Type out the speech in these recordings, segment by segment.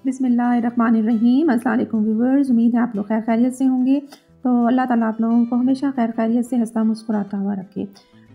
बिस्मिल्लाहिर्रहमानिर्रहीम। अस्सलाम वालेकुम व्यूअर्स, उम्मीद है आप लोग खैर खैरियत से होंगे। तो अल्लाह ताला आप लोगों को हमेशा खैर खैरियत से हंसता मुस्कुराता हुआ रखे।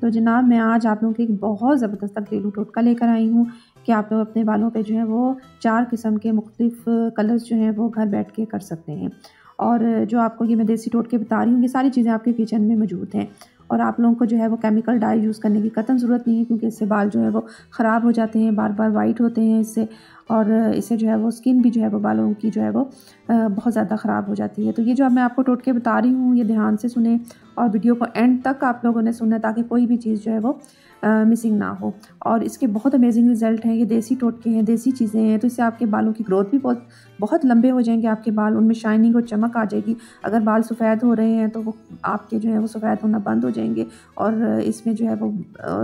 तो जनाब, मैं आज आप लोगों के एक बहुत ज़बरदस्त घरेलू टोटका लेकर आई हूँ कि आप लोग अपने बालों पे जो है वो 4 किस्म के मुख्तलिफ कलर्स जो हैं वो घर बैठ के कर सकते हैं। और जो आपको ये मैं देसी टोटके बता रही हूँ, ये सारी चीज़ें आपके किचन में मौजूद हैं। और आप लोगों को जो है वो केमिकल डाई यूज़ करने की कतई ज़रूरत नहीं है, क्योंकि इससे बाल जो है वो ख़राब हो जाते हैं, बार बार वाइट होते हैं इससे। और इससे जो है वो स्किन भी जो है वो बालों की जो है वो बहुत ज़्यादा ख़राब हो जाती है। तो ये जो मैं आपको टोटके बता रही हूँ, ये ध्यान से सुने और वीडियो को एंड तक आप लोगों ने सुनना, ताकि कोई भी चीज़ जो है वो मिसिंग ना हो। और इसके बहुत अमेजिंग रिज़ल्ट हैं। ये देसी टोटके हैं, देसी चीज़ें हैं, तो इससे आपके बालों की ग्रोथ भी बहुत बहुत लंबे हो जाएंगे। आपके बाल, उनमें शाइनिंग और चमक आ जाएगी। अगर बाल सफ़ेद हो रहे हैं तो वो आपके जो है वो सफ़ेद होना बंद हो जाएंगे, और इसमें जो है वो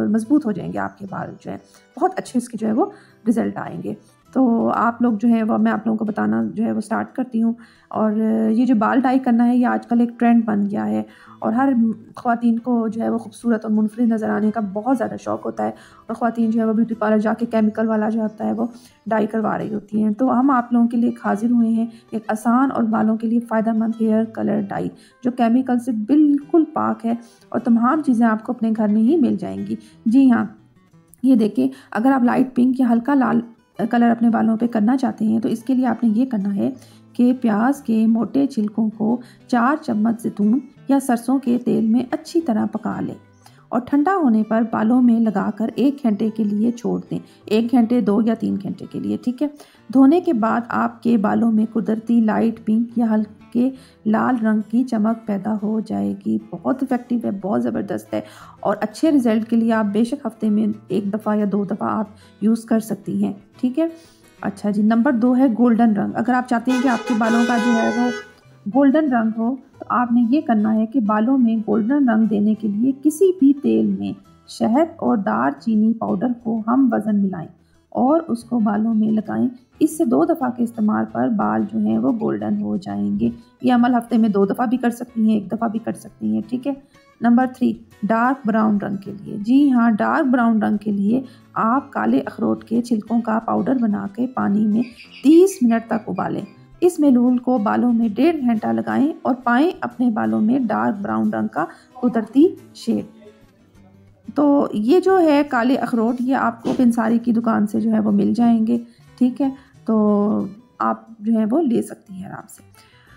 मज़बूत हो जाएंगे आपके बाल जो है। बहुत अच्छे इसके जो है वो रिज़ल्ट आएंगे। तो आप लोग जो है वो, मैं आप लोगों को बताना जो है वो स्टार्ट करती हूँ। और ये जो बाल डाई करना है, ये आजकल एक ट्रेंड बन गया है, और हर ख़वातीन को जो है वो खूबसूरत और मुनफरिद नज़र आने का बहुत ज़्यादा शौक़ होता है। और ख़वातीन जो है वो ब्यूटी पार्लर जाके केमिकल वाला जो होता है वो डाई करवा रही होती हैं। तो हम आप लोगों के लिए हाजिर हुए हैं एक आसान और बालों के लिए फ़ायदेमंद हेयर कलर डाई, जो केमिकल से बिल्कुल पाक है, और तमाम चीज़ें आपको अपने घर में ही मिल जाएंगी। जी हाँ, ये देखिए, अगर आप लाइट पिंक या हल्का लाल कलर अपने बालों पे करना चाहते हैं, तो इसके लिए आपने ये करना है कि प्याज के मोटे छिलकों को 4 चम्मच ज़ैतून या सरसों के तेल में अच्छी तरह पका लें, और ठंडा होने पर बालों में लगाकर 1 घंटे के लिए छोड़ दें। 1 घंटे, 2 या 3 घंटे के लिए, ठीक है। धोने के बाद आपके बालों में कुदरती लाइट पिंक या हल्के लाल रंग की चमक पैदा हो जाएगी। बहुत इफ़ेक्टिव है, बहुत ज़बरदस्त है, और अच्छे रिज़ल्ट के लिए आप बेशक हफ्ते में 1 दफ़ा या 2 दफ़ा आप यूज़ कर सकती हैं, ठीक है। अच्छा जी, नंबर 2 है गोल्डन रंग। अगर आप चाहते हैं कि आपके बालों का जो है वो गोल्डन रंग हो, तो आपने ये करना है कि बालों में गोल्डन रंग देने के लिए किसी भी तेल में शहद और दालचीनी पाउडर को हम वज़न मिलाएं और उसको बालों में लगाएं। इससे 2 दफ़ा के इस्तेमाल पर बाल जो हैं वो गोल्डन हो जाएंगे। ये अमल हफ्ते में 2 दफ़ा भी कर सकती हैं, 1 दफ़ा भी कर सकती हैं, ठीक है। नंबर 3, डार्क ब्राउन रंग के लिए। जी हाँ, डार्क ब्राउन रंग के लिए आप काले अखरोट के छिलकों का पाउडर बना के पानी में 30 मिनट तक उबालें। इस मेलूल को बालों में 1.5 घंटा लगाएं और पाएं अपने बालों में डार्क ब्राउन रंग का कुदरती शेड। तो ये जो है काले अखरोट, ये आपको पिंसारी की दुकान से जो है वो मिल जाएंगे, ठीक है। तो आप जो है वो ले सकती हैं आराम से।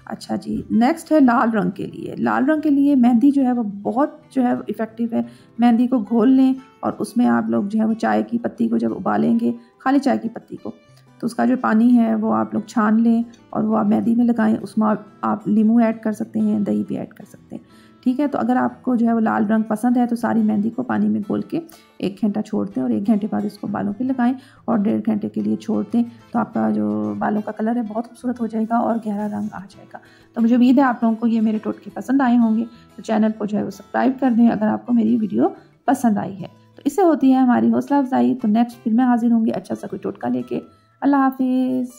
अच्छा जी, नेक्स्ट है लाल रंग के लिए। लाल रंग के लिए मेहंदी जो है वो बहुत जो है इफ़ेक्टिव है। मेहंदी को घोल लें, और उसमें आप लोग जो है वो चाय की पत्ती को जब उबालेंगे, खाली चाय की पत्ती को, तो उसका जो पानी है वो आप लोग छान लें, और वो आप मेहंदी में लगाएं। उसमें आप नींबू ऐड कर सकते हैं, दही भी ऐड कर सकते हैं, ठीक है। तो अगर आपको जो है वो लाल रंग पसंद है, तो सारी मेहंदी को पानी में घोल के 1 घंटा छोड़ दें, और 1 घंटे बाद इसको बालों पे लगाएं और 1.5 घंटे के लिए छोड़ दें। तो आपका जो बालों का कलर है बहुत खूबसूरत हो जाएगा और गहरा रंग आ जाएगा। तो मुझे उम्मीद है आप लोगों को ये मेरे टोटके पसंद आए होंगे। तो चैनल को जो है वो सब्सक्राइब कर दें अगर आपको मेरी वीडियो पसंद आई है। तो इससे होती है हमारी हौसला अफजाई। तो नेक्स्ट फिर मैं हाजिर होंगी अच्छा सा कोई टोटका लेके। अल्लाह हाफिज़।